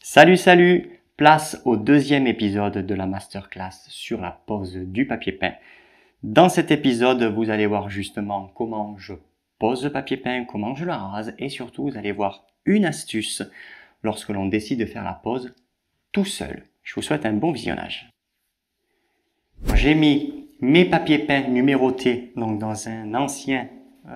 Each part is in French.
Salut, salut! Place au deuxième épisode de la masterclass sur la pose du papier peint. Dans cet épisode, vous allez voir justement comment je pose le papier peint, comment je le rase et surtout, vous allez voir une astuce lorsque l'on décide de faire la pose tout seul. Je vous souhaite un bon visionnage. J'ai mis mes papiers peints numérotés donc dans un ancien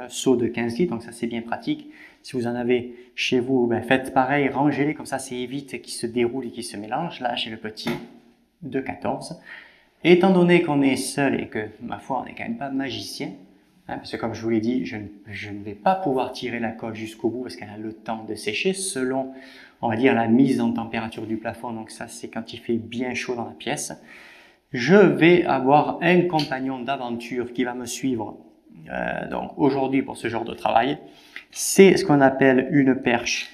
seau de 15 litres, donc ça c'est bien pratique. Si vous en avez chez vous, faites pareil, rangez-les, comme ça évite qu'ils se déroulent et qu'ils se mélangent. Là j'ai le petit de 14. Et étant donné qu'on est seul et que, ma foi, on n'est quand même pas magicien, parce que comme je vous l'ai dit, je ne vais pas pouvoir tirer la colle jusqu'au bout parce qu'elle a le temps de sécher selon, on va dire, la mise en température du plafond. Donc ça c'est quand il fait bien chaud dans la pièce. Je vais avoir un compagnon d'aventure qui va me suivre donc aujourd'hui pour ce genre de travail. C'est ce qu'on appelle une perche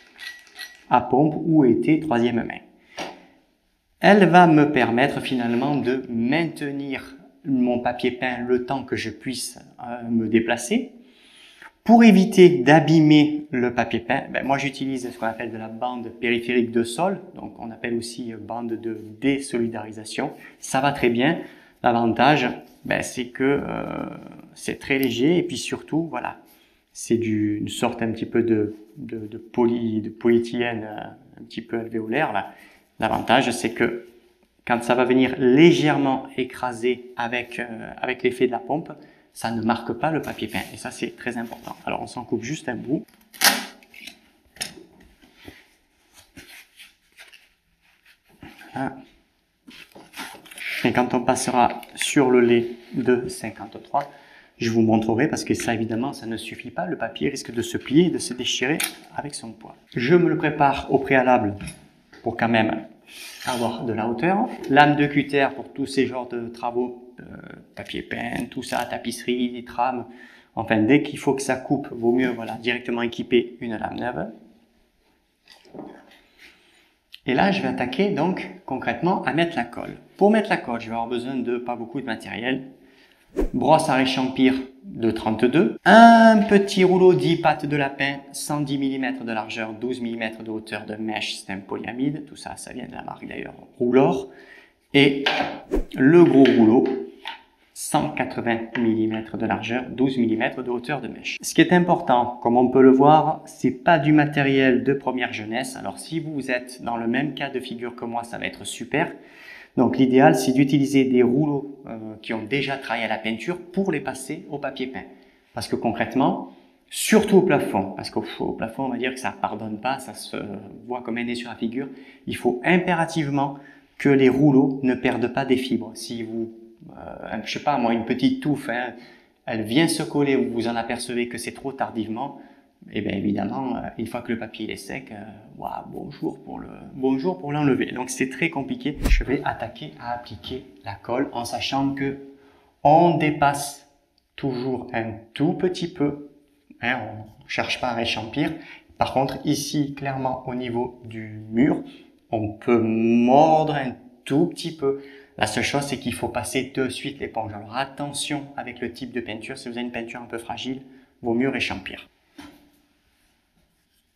à pompe ou été troisième main. Elle va me permettre finalement de maintenir mon papier peint le temps que je puisse me déplacer. Pour éviter d'abîmer le papier peint, moi j'utilise ce qu'on appelle de la bande périphérique de sol, donc on appelle aussi bande de désolidarisation. Ça va très bien. L'avantage, c'est que c'est très léger et puis surtout, voilà, c'est une sorte un petit peu de polyéthylène un petit peu alvéolaire là. L'avantage, c'est que quand ça va venir légèrement écraser avec l'effet de la pompe, ça ne marque pas le papier peint. Et ça, c'est très important. Alors, on s'en coupe juste un bout. Voilà. Et quand on passera sur le lait de 53, je vous montrerai parce que ça, évidemment, ça ne suffit pas. Le papier risque de se plier et de se déchirer avec son poids. Je me le prépare au préalable pour quand même avoir de la hauteur. Lame de cutter pour tous ces genres de travaux, papier peint, tout ça, tapisserie, trame. Enfin, dès qu'il faut que ça coupe, vaut mieux directement équiper une lame neuve. Et là, je vais attaquer donc concrètement à mettre la colle. Pour mettre la colle, je vais avoir besoin de pas beaucoup de matériel. Brosse à réchampir de 32, un petit rouleau 10 pattes de lapin, 110 mm de largeur, 12 mm de hauteur de mèche, c'est un polyamide, tout ça, ça vient de la marque d'ailleurs Roulor, et le gros rouleau, 180 mm de largeur, 12 mm de hauteur de mèche. Ce qui est important, comme on peut le voir, c'est pas du matériel de première jeunesse. Alors si vous êtes dans le même cas de figure que moi, ça va être super. Donc l'idéal, c'est d'utiliser des rouleaux qui ont déjà travaillé à la peinture pour les passer au papier peint. Parce que concrètement, surtout au plafond, parce qu'au plafond, on va dire que ça ne pardonne pas, ça se voit comme un nez sur la figure, il faut impérativement que les rouleaux ne perdent pas des fibres. Si vous, je sais pas moi, une petite touffe, elle vient se coller, vous en apercevez que c'est trop tardivement, et bien évidemment, une fois que le papier est sec, bonjour pour l'enlever. Donc c'est très compliqué. Je vais attaquer à appliquer la colle en sachant que on dépasse toujours un tout petit peu. On ne cherche pas à réchampir. Par contre, ici, clairement, au niveau du mur, on peut mordre un tout petit peu. La seule chose, c'est qu'il faut passer de suite l'éponge. Alors attention avec le type de peinture. Si vous avez une peinture un peu fragile, vaut mieux réchampir.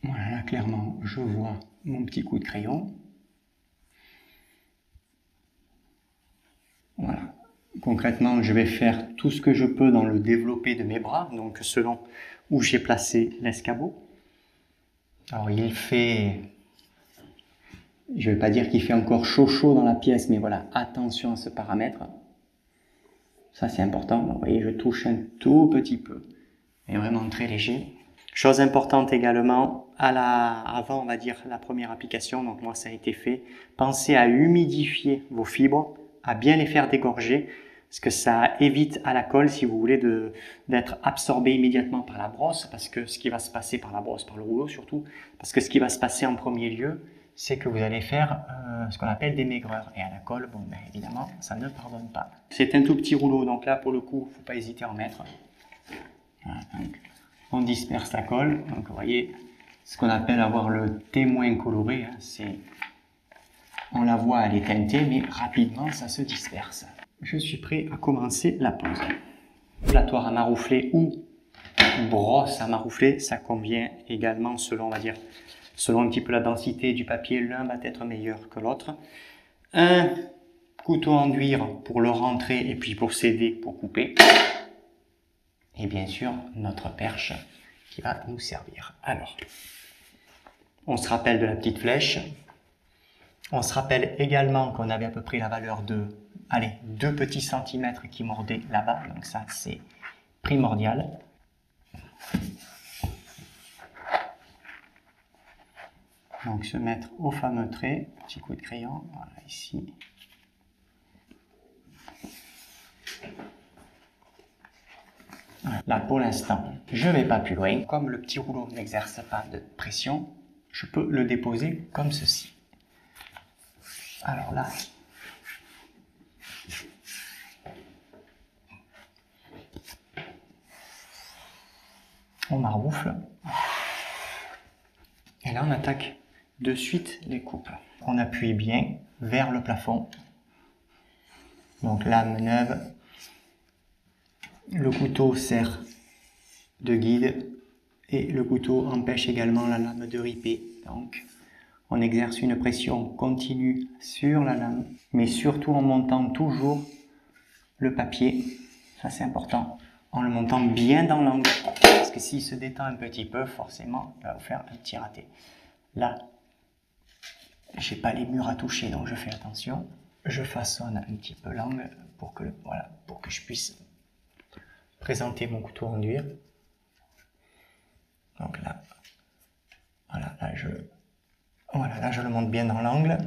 Voilà, clairement, je vois mon petit coup de crayon. Voilà. Concrètement, je vais faire tout ce que je peux dans le développé de mes bras, donc selon où j'ai placé l'escabeau. Alors, il fait... Je ne vais pas dire qu'il fait encore chaud dans la pièce, mais voilà, attention à ce paramètre. Ça, c'est important. Donc, vous voyez, je touche un tout petit peu, mais vraiment très léger. Chose importante également, avant on va dire la première application, donc moi ça a été fait, pensez à humidifier vos fibres, à bien les faire dégorger, parce que ça évite à la colle, si vous voulez, d'être absorbé immédiatement par la brosse, parce que ce qui va se passer par la brosse, par le rouleau surtout, parce que ce qui va se passer en premier lieu, c'est que vous allez faire ce qu'on appelle des maigreurs. Et à la colle, évidemment, ça ne pardonne pas. C'est un tout petit rouleau, donc là pour le coup, il ne faut pas hésiter à en mettre. Voilà, donc, on disperse la colle, donc vous voyez ce qu'on appelle avoir le témoin coloré, on la voit, elle est teintée, mais rapidement ça se disperse. Je suis prêt à commencer la pose. Flatoire à maroufler ou brosse à maroufler, ça convient également selon, on va dire, selon un petit peu la densité du papier, l'un va être meilleur que l'autre. Un couteau enduire pour le rentrer et puis pour scier, pour couper. Et bien sûr, notre perche qui va nous servir. Alors, on se rappelle de la petite flèche. On se rappelle également qu'on avait à peu près la valeur de, 2 petits centimètres qui mordaient là-bas. Donc ça, c'est primordial. Donc se mettre au fameux trait, petit coup de crayon, voilà ici. Là pour l'instant, je ne vais pas plus loin. Comme le petit rouleau n'exerce pas de pression, je peux le déposer comme ceci. Alors là, on maroufle. Et là on attaque de suite les coupes. On appuie bien vers le plafond. Donc lame neuve. Le couteau sert de guide et le couteau empêche également la lame de riper. Donc on exerce une pression continue sur la lame, mais surtout en montant toujours le papier. Ça c'est important. En le montant bien dans l'angle. Parce que s'il se détend un petit peu, forcément, il va vous faire un petit raté. Là, j'ai pas les murs à toucher, donc je fais attention. Je façonne un petit peu l'angle pour que, voilà, pour que je puisse présenter mon couteau enduire. Donc là, voilà, là je le monte bien dans l'angle.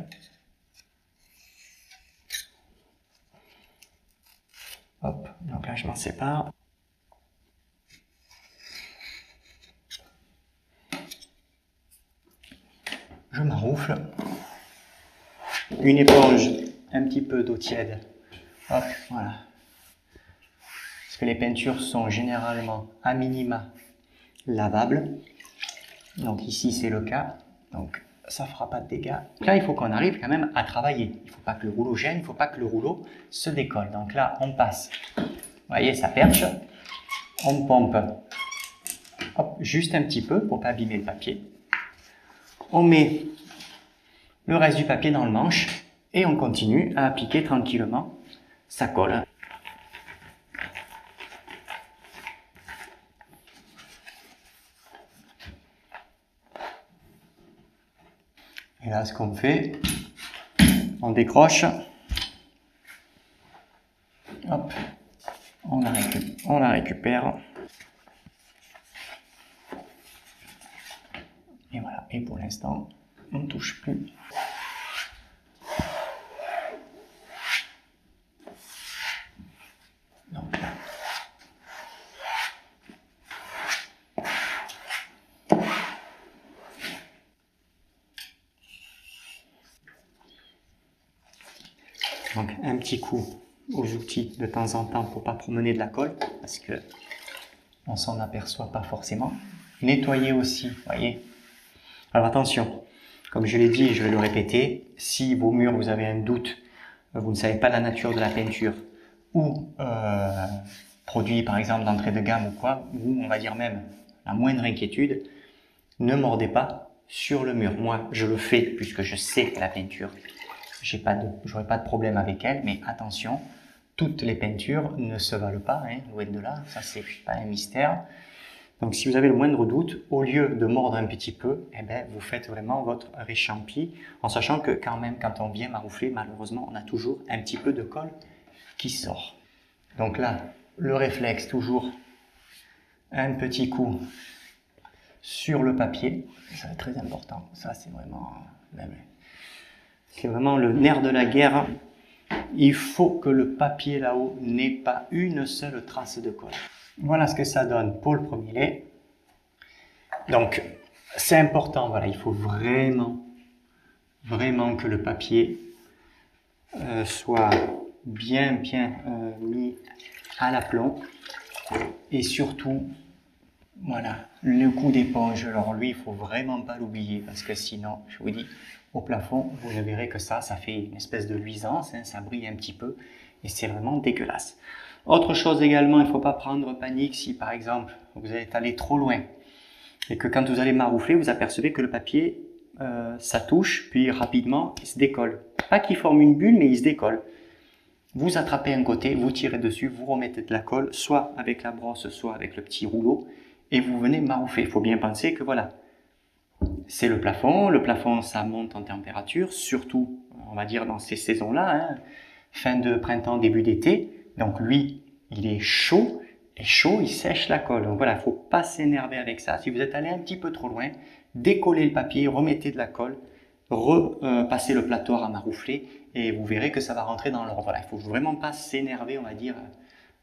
Hop, donc là je m'en sépare. Je maroufle. Une éponge, un petit peu d'eau tiède. Hop, voilà. Parce que les peintures sont généralement à minima lavables. Donc ici c'est le cas. Donc ça ne fera pas de dégâts. Là il faut qu'on arrive quand même à travailler. Il ne faut pas que le rouleau gêne, il ne faut pas que le rouleau se décolle. Donc là on passe. Vous voyez ça perche. On pompe. Hop, juste un petit peu pour ne pas abîmer le papier. On met le reste du papier dans le manche et on continue à appliquer tranquillement. Ça colle. Et là, ce qu'on fait, on décroche. Hop, on la récupère. Et voilà, et pour l'instant, on ne touche plus. Donc là. Donc un petit coup aux outils de temps en temps pour ne pas promener de la colle, parce que on s'en aperçoit pas forcément. Nettoyer aussi, voyez. Alors attention, comme je l'ai dit et je vais le répéter, si vos murs vous avez un doute, vous ne savez pas la nature de la peinture, ou produit par exemple d'entrée de gamme ou quoi, ou on va dire même la moindre inquiétude, ne mordez pas sur le mur. Moi je le fais puisque je sais que la peinture, j'aurai pas de problème avec elle, mais attention, toutes les peintures ne se valent pas, hein, loin de là, ça c'est pas un mystère. Donc si vous avez le moindre doute, au lieu de mordre un petit peu, eh ben, vous faites vraiment votre réchampis, en sachant que quand même, quand on vient maroufler, malheureusement, on a toujours un petit peu de colle qui sort. Donc là, le réflexe, toujours un petit coup sur le papier, ça c'est très important, ça c'est vraiment le nerf de la guerre. Il faut que le papier là-haut n'ait pas une seule trace de colle. Voilà ce que ça donne pour le premier lait. Donc, c'est important, voilà, il faut vraiment que le papier soit bien mis à l'aplomb. Et surtout, voilà, le coup d'éponge, alors lui, il faut vraiment pas l'oublier, parce que sinon, je vous dis, au plafond, vous ne verrez que ça fait une espèce de luisance, hein, ça brille un petit peu, et c'est vraiment dégueulasse. Autre chose également, il ne faut pas prendre panique si par exemple vous êtes allé trop loin et que quand vous allez maroufler, vous apercevez que le papier, ça touche, puis rapidement, il se décolle. Pas qu'il forme une bulle, mais il se décolle. Vous attrapez un côté, vous tirez dessus, vous remettez de la colle, soit avec la brosse, soit avec le petit rouleau, et vous venez maroufler. Il faut bien penser que voilà, c'est le plafond ça monte en température, surtout, on va dire, dans ces saisons-là, hein, fin de printemps, début d'été. Donc lui, il est chaud, et chaud, il sèche la colle. Donc voilà, il ne faut pas s'énerver avec ça. Si vous êtes allé un petit peu trop loin, décollez le papier, remettez de la colle, repassez le plattoir à maroufler, et vous verrez que ça va rentrer dans l'ordre. Voilà, il ne faut vraiment pas s'énerver, on va dire,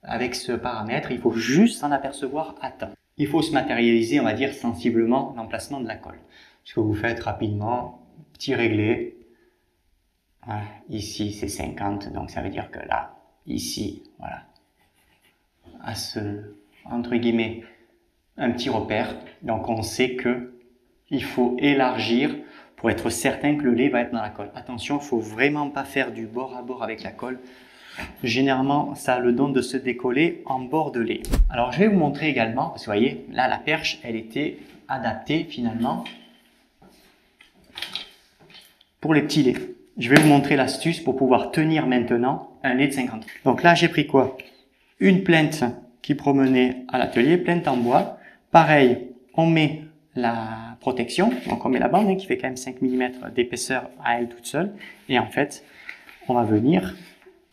avec ce paramètre. Il faut juste s'en apercevoir à temps. Il faut se matérialiser, on va dire, sensiblement l'emplacement de la colle. Ce que vous faites rapidement, petit réglé. Voilà, ici c'est 50, donc ça veut dire que là, ici, voilà, à ce, entre guillemets, un petit repère. Donc on sait que il faut élargir pour être certain que le lait va être dans la colle. Attention, il ne faut vraiment pas faire du bord à bord avec la colle. Généralement, ça a le don de se décoller en bord de lait. Alors, je vais vous montrer également, parce que vous voyez, là, la perche, elle était adaptée finalement pour les petits laits. Je vais vous montrer l'astuce pour pouvoir tenir maintenant un lait de 50. Donc là, j'ai pris quoi? Une plinthe qui promenait à l'atelier, plinthe en bois. Pareil, on met la protection, donc on met la bande hein, qui fait quand même 5 mm d'épaisseur à elle toute seule. Et en fait, on va venir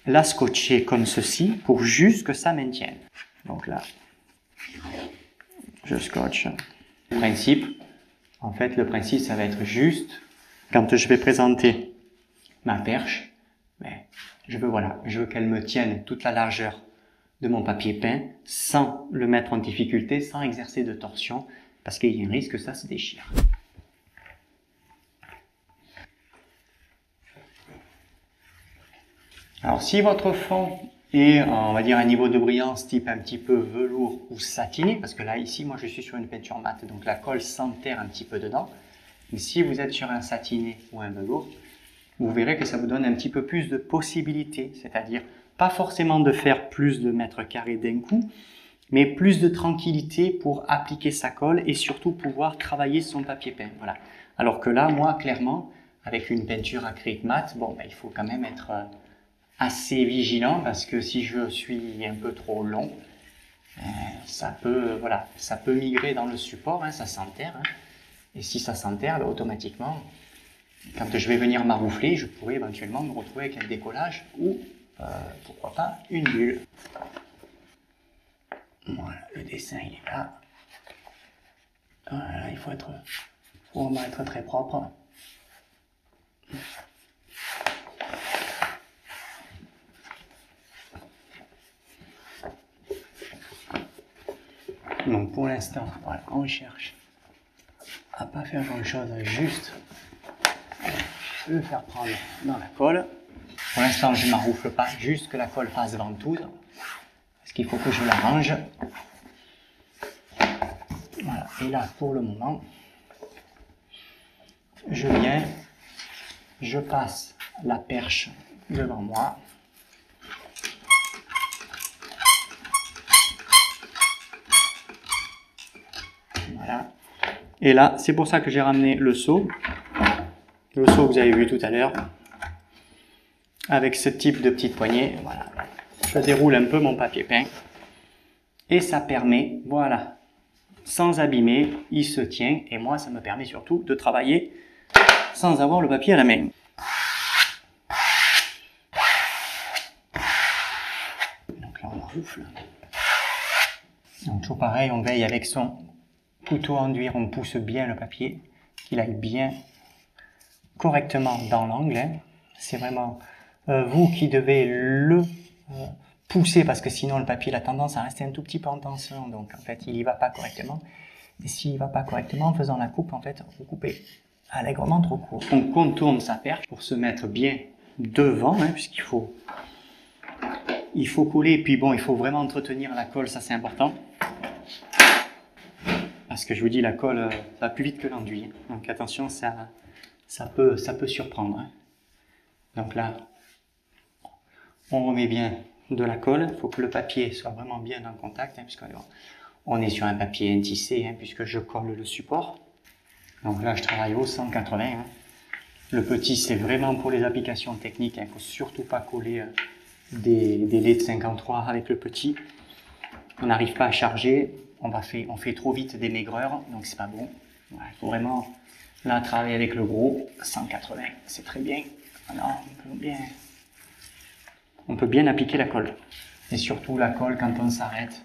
la scotcher comme ceci pour juste que ça maintienne. Donc là, je scotche. Le principe, en fait, le principe, ça va être juste quand je vais présenter ma perche, mais je veux qu'elle me tienne toute la largeur de mon papier peint sans le mettre en difficulté, sans exercer de torsion, parce qu'il y a un risque que ça se déchire. Alors si votre fond est, on va dire, un niveau de brillance type un petit peu velours ou satiné, parce que là, ici, moi je suis sur une peinture mate, donc la colle s'enterre un petit peu dedans. Mais si vous êtes sur un satiné ou un velours, vous verrez que ça vous donne un petit peu plus de possibilités, c'est-à-dire pas forcément de faire plus de mètres carrés d'un coup, mais plus de tranquillité pour appliquer sa colle et surtout pouvoir travailler son papier peint. Voilà. Alors que là, moi, clairement, avec une peinture acrylique mat, bon, ben, il faut quand même être assez vigilant parce que si je suis un peu trop long, ça peut migrer dans le support, hein, ça s'enterre. Hein. Et si ça s'enterre, ben, automatiquement, quand je vais venir maroufler, je pourrais éventuellement me retrouver avec un décollage ou, pourquoi pas, une bulle. Voilà, le dessin il est là. Voilà, il faut vraiment être très propre. Donc pour l'instant, voilà, on cherche à pas faire grand chose, juste le faire prendre dans la colle. Pour l'instant, je ne m'enroufle pas, juste que la colle fasse ventouse, parce qu'il faut que je la range. Voilà, et là, pour le moment, je viens, je passe la perche devant moi. Voilà. Et là, c'est pour ça que j'ai ramené le seau. Le seau que vous avez vu tout à l'heure. Avec ce type de petite poignée. Voilà. Je déroule un peu mon papier peint. Et ça permet, voilà, sans abîmer, il se tient. Et moi, ça me permet surtout de travailler sans avoir le papier à la main. Donc là, on maroufle. Donc toujours pareil, on veille avec son couteau enduire, on pousse bien le papier, qu'il aille bien correctement dans l'angle. Hein. C'est vraiment vous qui devez le pousser parce que sinon le papier a tendance à rester un tout petit peu en tension, donc en fait il n'y va pas correctement. Et s'il ne va pas correctement, en faisant la coupe, en fait, vous coupez allègrement trop court. On contourne sa perche pour se mettre bien devant, hein, puisqu'il faut coller, et puis bon, il faut vraiment entretenir la colle, ça c'est important. Parce que je vous dis, la colle, ça va plus vite que l'enduit. Donc attention, ça peut surprendre. Hein. Donc là, on remet bien de la colle. Il faut que le papier soit vraiment bien en contact, hein, puisqu'on On est sur un papier intissé, hein, puisque je colle le support. Donc là, je travaille au 180. Hein. Le petit, c'est vraiment pour les applications techniques. Il ne faut surtout pas coller des laits de 53 avec le petit. On n'arrive pas à charger. On fait trop vite des maigreurs, donc c'est pas bon. Voilà, il faut vraiment là travailler avec le gros. 180, c'est très bien. Voilà, on peut bien appliquer la colle. Et surtout la colle quand on s'arrête.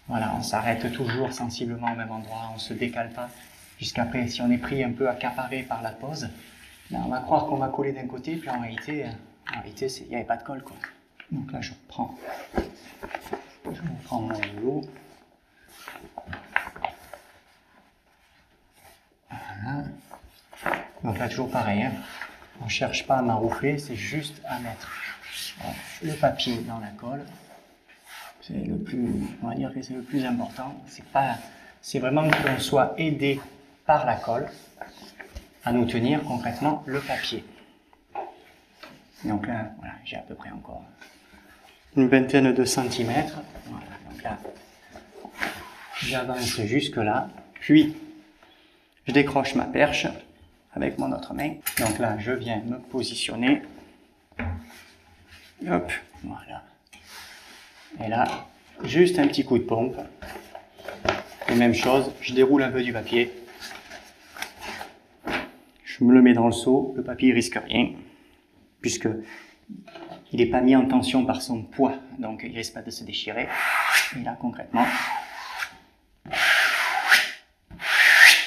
Voilà, on s'arrête toujours sensiblement au même endroit, on ne se décale pas. Jusqu'après, si on est pris un peu accaparé par la pose, ben on va croire qu'on va coller d'un côté, puis en réalité il n'y avait pas de colle, quoi. Donc là, je prends mon rouleau. Voilà. Donc là, toujours pareil, hein. On ne cherche pas à maroufler, c'est juste à mettre le papier dans la colle. C'est le plus, on va dire que c'est le plus important. C'est vraiment que l'on soit aidé par la colle à nous tenir concrètement le papier. Donc là, voilà, j'ai à peu près encore une vingtaine de centimètres. Voilà, donc là, j'avance jusque là, puis je décroche ma perche avec mon autre main. Donc là, je viens me positionner. Hop, voilà. Et là, juste un petit coup de pompe. Et même chose, je déroule un peu du papier. Je me le mets dans le seau, le papier risque rien, puisque il n'est pas mis en tension par son poids, donc il risque pas de se déchirer. Et là, concrètement,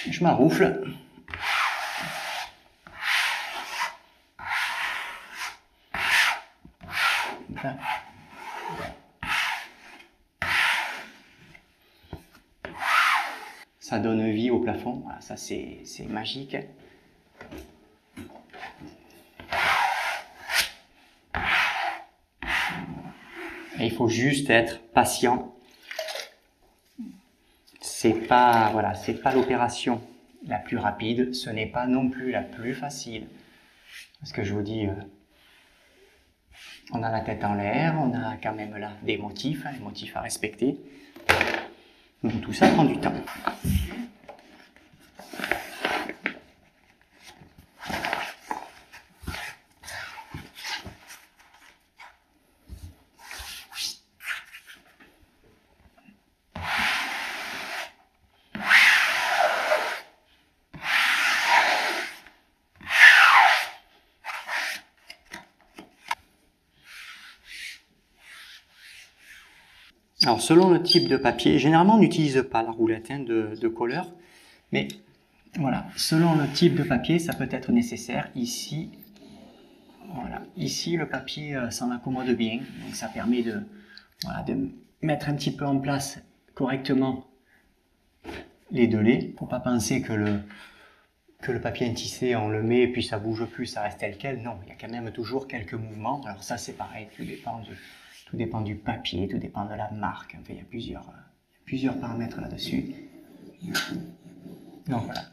je m'arroufle. Là. Ça donne vie au plafond, voilà, ça c'est magique. Et il faut juste être patient. C'est pas, voilà, c'est pas l'opération la plus rapide, ce n'est pas non plus la plus facile. Parce que je vous dis, on a la tête en l'air, on a quand même là des motifs, hein, les motifs à respecter. Donc tout ça prend du temps. Alors selon le type de papier, généralement on n'utilise pas la roulette hein, de colleur, mais voilà, selon le type de papier, ça peut être nécessaire. Ici, voilà, ici le papier s'en accommode bien, donc ça permet de, voilà, de mettre un petit peu en place correctement les deux laits. Il ne faut pas penser que le papier intissé, on le met et puis ça bouge plus, ça reste tel quel. Non, il y a quand même toujours quelques mouvements. Alors ça c'est pareil, tout dépend du papier, tout dépend de la marque. Enfin, il y a plusieurs paramètres là-dessus. Donc voilà.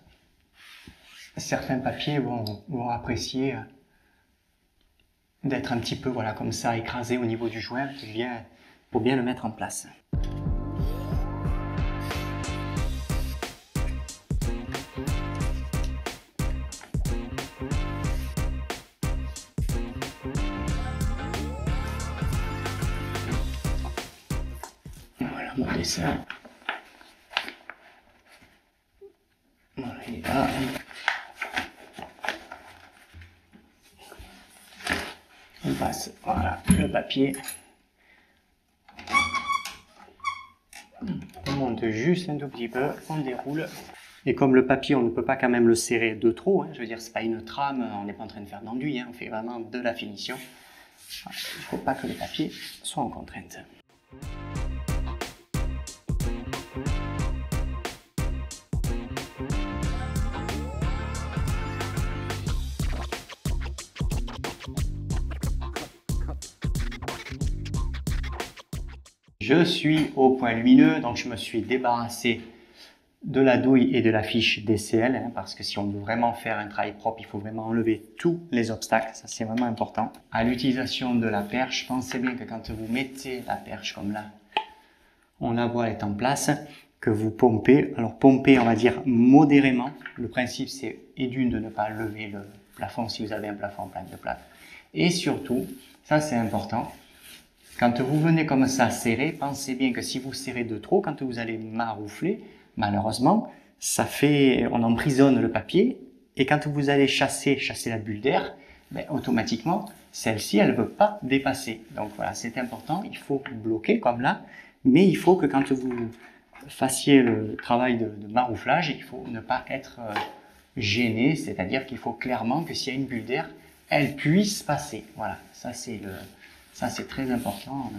Certains papiers vont apprécier d'être un petit peu voilà, comme ça écrasé au niveau du joint pour bien le mettre en place. Voilà mon dessin. Voilà, il est là. On passe, voilà, le papier. On monte juste un tout petit peu, on déroule. Et comme le papier, on ne peut pas quand même le serrer de trop, hein, je veux dire, c'est pas une trame, on n'est pas en train de faire d'enduit, hein, on fait vraiment de la finition. Voilà, il ne faut pas que le papier soit en contrainte. Je suis au point lumineux, donc je me suis débarrassé de la douille et de la fiche DCL, hein, parce que si on veut vraiment faire un travail propre, il faut vraiment enlever tous les obstacles, ça c'est vraiment important. À l'utilisation de la perche, pensez bien que quand vous mettez la perche comme là, on la voile est en place, que vous pompez. Alors pompez, on va dire modérément. Le principe c'est d'une de ne pas lever le plafond si vous avez un plafond plein de plâtre. Et surtout, ça c'est important, quand vous venez comme ça serrer, pensez bien que si vous serrez de trop, quand vous allez maroufler, malheureusement, on emprisonne le papier, et quand vous allez chasser la bulle d'air, ben, automatiquement, celle-ci, elle ne veut pas dépasser. Donc voilà, c'est important, il faut bloquer comme là, mais il faut que quand vous fassiez le travail de marouflage, il faut ne pas être gêné, c'est-à-dire qu'il faut clairement que s'il y a une bulle d'air, elle puisse passer. Voilà, ça c'est très important.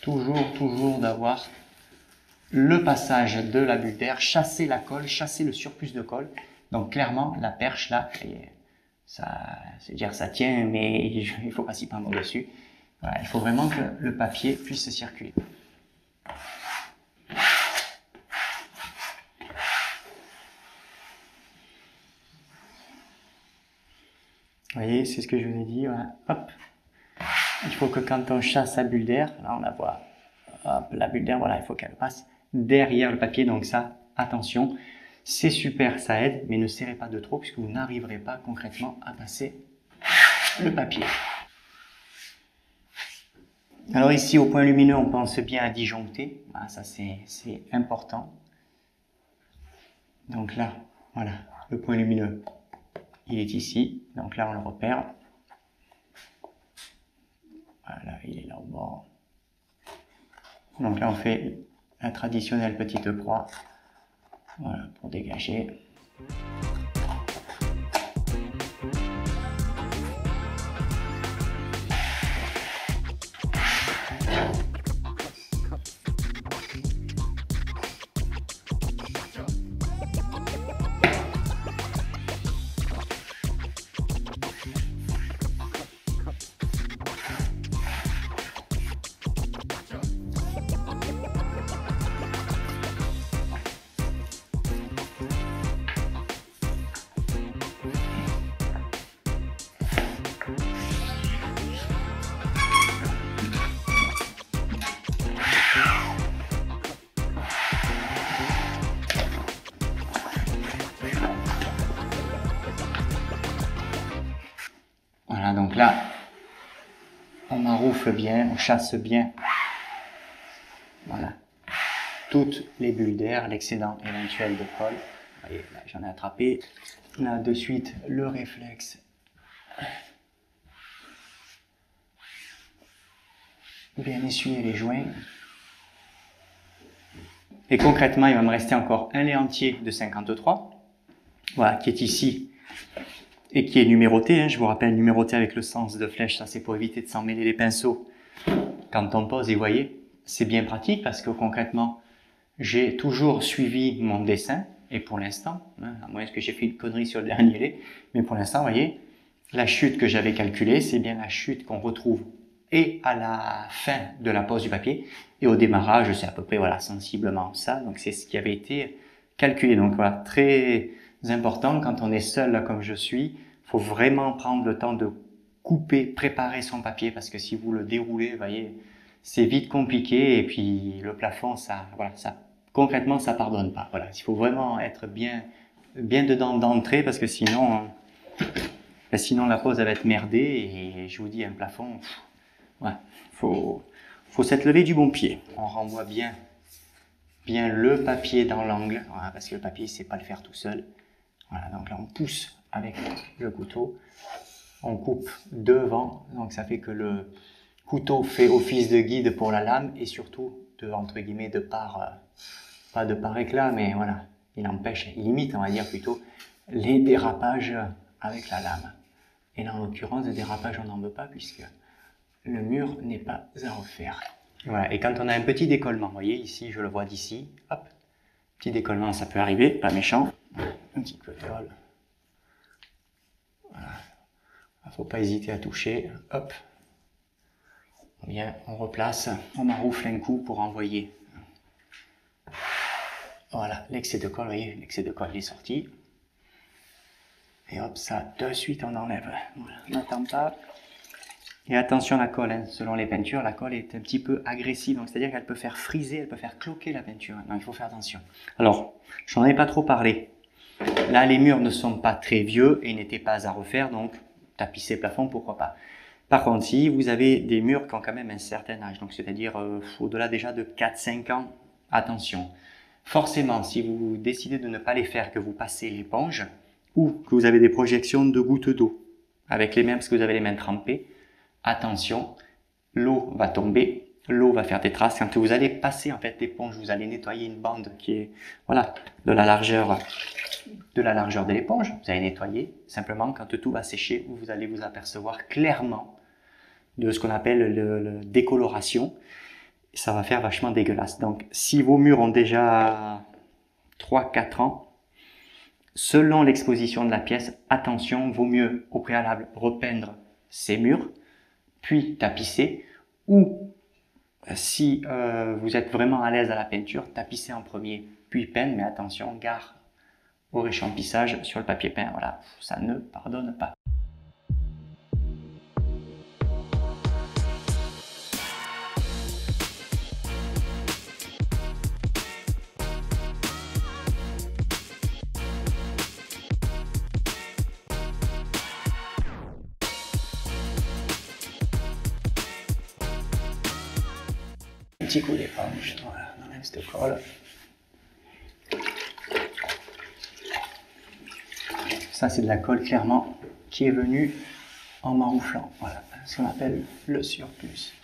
Toujours d'avoir le passage de la bulle d'air, chasser la colle, chasser le surplus de colle. Donc clairement, la perche là, c'est-à-dire ça tient, mais il ne faut pas s'y prendre dessus. Voilà, il faut vraiment que le papier puisse circuler. Vous voyez, c'est ce que je vous ai dit. Voilà. Hop. Il faut que quand on chasse la bulle d'air, là on la voit, hop, la bulle d'air, voilà, il faut qu'elle passe derrière le papier. Donc ça, attention, c'est super, ça aide, mais ne serrez pas de trop puisque vous n'arriverez pas concrètement à passer le papier. Alors ici, au point lumineux, on pense bien à disjoncter. Voilà, ça c'est important. Donc là, voilà, le point lumineux, il est ici. Donc là, on le repère. Voilà, il est là au bord. Donc là, on fait la traditionnelle petite croix. Voilà, pour dégager. Voilà, donc là, on maroufle bien, on chasse bien. Voilà. Toutes les bulles d'air, l'excédent éventuel de colle. Vous voyez, là, j'en ai attrapé. Là, de suite, le réflexe. Bien essuyer les joints. Et concrètement, il va me rester encore un lait entier de 53. Voilà, qui est ici. Et qui est numéroté, hein, je vous rappelle, numéroté avec le sens de flèche, ça c'est pour éviter de s'en mêler les pinceaux quand on pose. Et vous voyez, c'est bien pratique parce que concrètement, j'ai toujours suivi mon dessin, et pour l'instant, hein, à moins que j'ai fait une connerie sur le dernier lait, mais pour l'instant, vous voyez, la chute que j'avais calculée, c'est bien la chute qu'on retrouve et à la fin de la pose du papier, et au démarrage, c'est à peu près, voilà, sensiblement ça, donc c'est ce qui avait été calculé. Donc voilà, très important quand on est seul là comme je suis, faut vraiment prendre le temps de couper, préparer son papier parce que si vous le déroulez, vous voyez, c'est vite compliqué et puis le plafond, ça, voilà, ça concrètement, ça pardonne pas. Voilà, il faut vraiment être bien dedans d'entrée parce que sinon, sinon la pose elle va être merdée et je vous dis un plafond, ouais, faut s'être levé du bon pied. On renvoie bien le papier dans l'angle, voilà, parce que le papier, il sait pas le faire tout seul. Voilà, donc là, on pousse avec le couteau. On coupe devant, donc ça fait que le couteau fait office de guide pour la lame et surtout, entre guillemets, pas de par éclat, mais voilà, il empêche, il limite, on va dire plutôt, les dérapages avec la lame. Et là, en l'occurrence, des dérapages, on n'en veut pas puisque le mur n'est pas à refaire. Voilà, et quand on a un petit décollement, vous voyez, ici, je le vois d'ici, hop, petit décollement, ça peut arriver, pas méchant, un petit peu de colle. Voilà, faut pas hésiter à toucher, hop, bien, on replace, on maroufle un coup pour envoyer. Voilà, l'excès de colle, vous voyez, l'excès de colle est sorti. Et hop, ça, de suite, on enlève. Voilà, on n'attend pas. Et attention à la colle, hein. Selon les peintures, la colle est un petit peu agressive, donc c'est-à-dire qu'elle peut faire friser, elle peut faire cloquer la peinture. Non, il faut faire attention. Alors, j'en ai pas trop parlé. Là, les murs ne sont pas très vieux et n'étaient pas à refaire, donc tapisser plafond, pourquoi pas. Par contre, si vous avez des murs qui ont quand même un certain âge, donc c'est-à-dire au-delà déjà de 4-5 ans, attention. Forcément, si vous décidez de ne pas les faire, que vous passez l'éponge, ou que vous avez des projections de gouttes d'eau, avec les mains, parce que vous avez les mains trempées, attention, l'eau va tomber, l'eau va faire des traces. Quand vous allez passer en fait l'éponge, vous allez nettoyer une bande qui est voilà, de la largeur de l'éponge. Vous allez nettoyer. Simplement, quand tout va sécher, vous allez vous apercevoir clairement de ce qu'on appelle le décoloration. Ça va faire vachement dégueulasse. Donc, si vos murs ont déjà 3-4 ans, selon l'exposition de la pièce, attention, vaut mieux au préalable repeindre ces murs, puis tapisser, ou si vous êtes vraiment à l'aise à la peinture, tapisser en premier, puis peindre, mais attention, gare au réchampissage sur le papier peint, voilà, ça ne pardonne pas. Petit coup d'éponge, voilà, on enlève cette colle. Ça, c'est de la colle clairement qui est venue en marouflant. Voilà, ce qu'on appelle le surplus.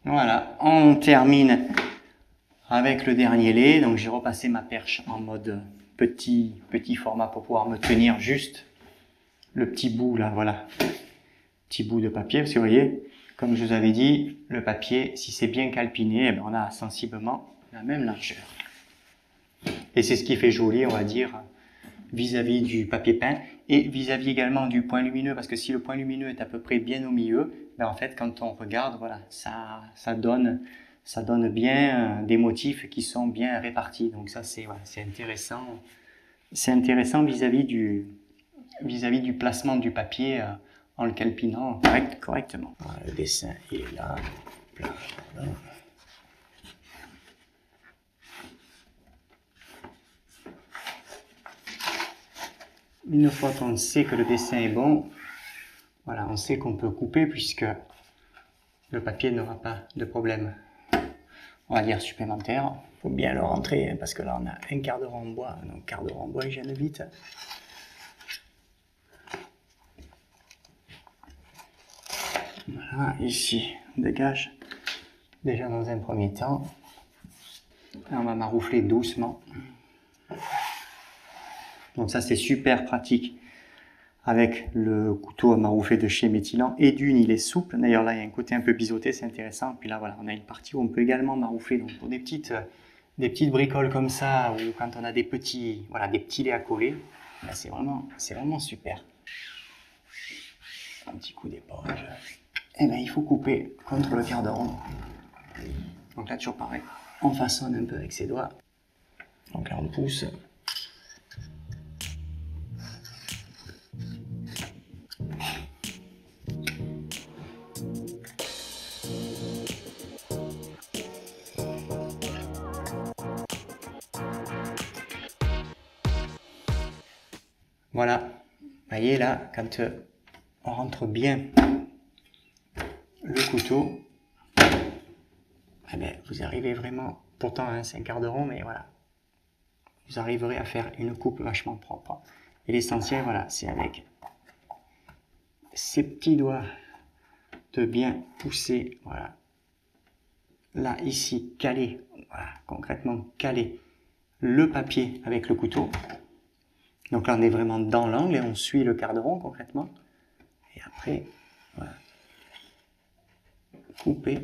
Voilà, on termine avec le dernier lait. Donc j'ai repassé ma perche en mode petit format pour pouvoir me tenir juste le petit bout là, voilà, petit bout de papier. Parce que vous voyez, comme je vous avais dit, le papier, si c'est bien calpiné, eh bien, on a sensiblement la même largeur. Et c'est ce qui fait joli, on va dire, vis-à-vis du papier peint et vis-à-vis également du point lumineux, parce que si le point lumineux est à peu près bien au milieu, ben en fait quand on regarde, voilà, ça donne bien des motifs qui sont bien répartis. Donc ça c'est voilà, c'est intéressant vis-à-vis du placement du papier en le calpinant correctement. Voilà, le dessin il est là. Une fois qu'on sait que le dessin est bon, voilà, on sait qu'on peut couper puisque le papier n'aura pas de problème, on va dire, supplémentaire. Il faut bien le rentrer hein, parce que là on a un quart de rang en bois, donc quart de rang en bois il gêne vite. Voilà, ici, on dégage déjà dans un premier temps. Là, on va maroufler doucement. Donc ça c'est super pratique avec le couteau à maroufler de chez Métilan. Et d'une, il est souple. D'ailleurs là il y a un côté un peu biseauté, c'est intéressant. Puis là voilà, on a une partie où on peut également maroufler. Donc pour des petites bricoles comme ça, ou quand on a des petits laits à coller, là c'est vraiment super. Un petit coup d'éponge. Et bien il faut couper contre le quart de rond. Donc là toujours pareil, on façonne un peu avec ses doigts. Donc là on pousse. Voilà, vous voyez là, quand on rentre bien le couteau, eh bien, vous arrivez vraiment, pourtant hein, c'est un quart de rond, mais voilà, vous arriverez à faire une coupe vachement propre. Et l'essentiel, voilà, c'est avec ces petits doigts de bien pousser, voilà, là, ici, caler, voilà, concrètement caler le papier avec le couteau. Donc là, on est vraiment dans l'angle et on suit le quart de rond concrètement. Et Et après, voilà, couper.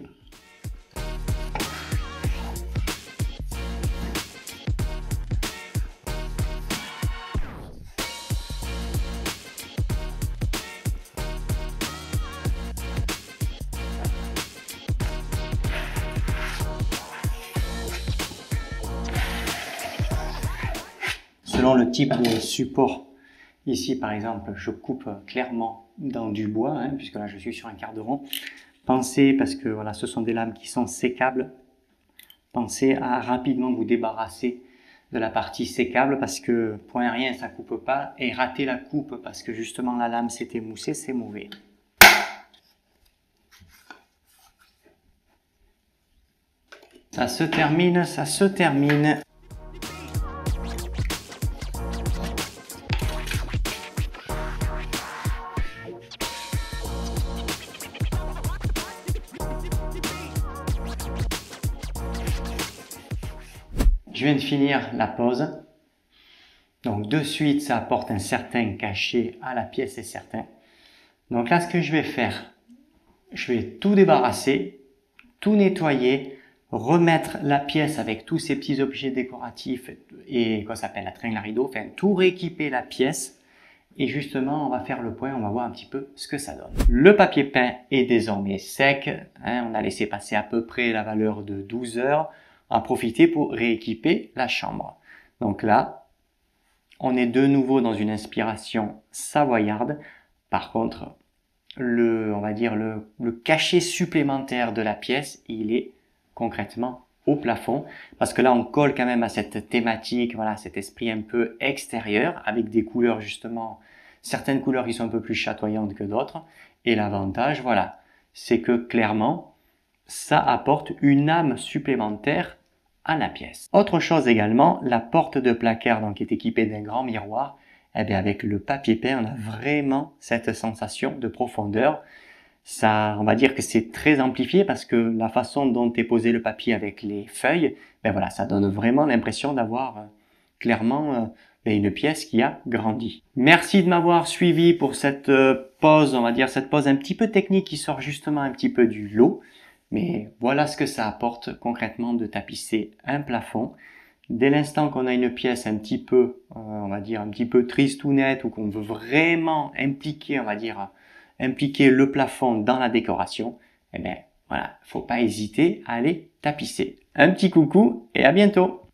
Selon le type de support, ici par exemple, je coupe clairement dans du bois, hein, puisque là je suis sur un quart de rond. Pensez, parce que voilà, ce sont des lames qui sont sécables, pensez à rapidement vous débarrasser de la partie sécable, parce que pour un rien ça coupe pas, et rater la coupe parce que justement la lame s'est émoussée, c'est mauvais. Ça se termine, ça se termine. Je viens de finir la pose. Donc de suite, ça apporte un certain cachet à la pièce, c'est certain. Donc là, ce que je vais faire, je vais tout débarrasser, tout nettoyer, remettre la pièce avec tous ces petits objets décoratifs et quoi s'appelle la tringle à rideau, enfin tout rééquiper la pièce. Et justement, on va faire le point, on va voir un petit peu ce que ça donne. Le papier peint est désormais sec. On a laissé passer à peu près la valeur de 12 heures. On va profiter pour rééquiper la chambre. Donc là, on est de nouveau dans une inspiration savoyarde. Par contre, on va dire le cachet supplémentaire de la pièce, il est concrètement au plafond, parce que là on colle quand même à cette thématique, voilà, cet esprit un peu extérieur, avec des couleurs justement, certaines couleurs qui sont un peu plus chatoyantes que d'autres, et l'avantage, voilà, c'est que clairement, ça apporte une âme supplémentaire à la pièce. Autre chose également, la porte de placard donc, qui est équipée d'un grand miroir, eh bien, avec le papier peint, on a vraiment cette sensation de profondeur. Ça, on va dire que c'est très amplifié parce que la façon dont est posé le papier avec les feuilles, ben voilà, ça donne vraiment l'impression d'avoir clairement une pièce qui a grandi. Merci de m'avoir suivi pour cette pause, on va dire cette pause un petit peu technique qui sort justement un petit peu du lot. Mais voilà ce que ça apporte concrètement de tapisser un plafond. Dès l'instant qu'on a une pièce un petit peu, on va dire un petit peu triste ou nette, ou qu'on veut vraiment impliquer, on va dire, impliquer le plafond dans la décoration, eh bien voilà, faut pas hésiter à aller tapisser. Un petit coucou et à bientôt!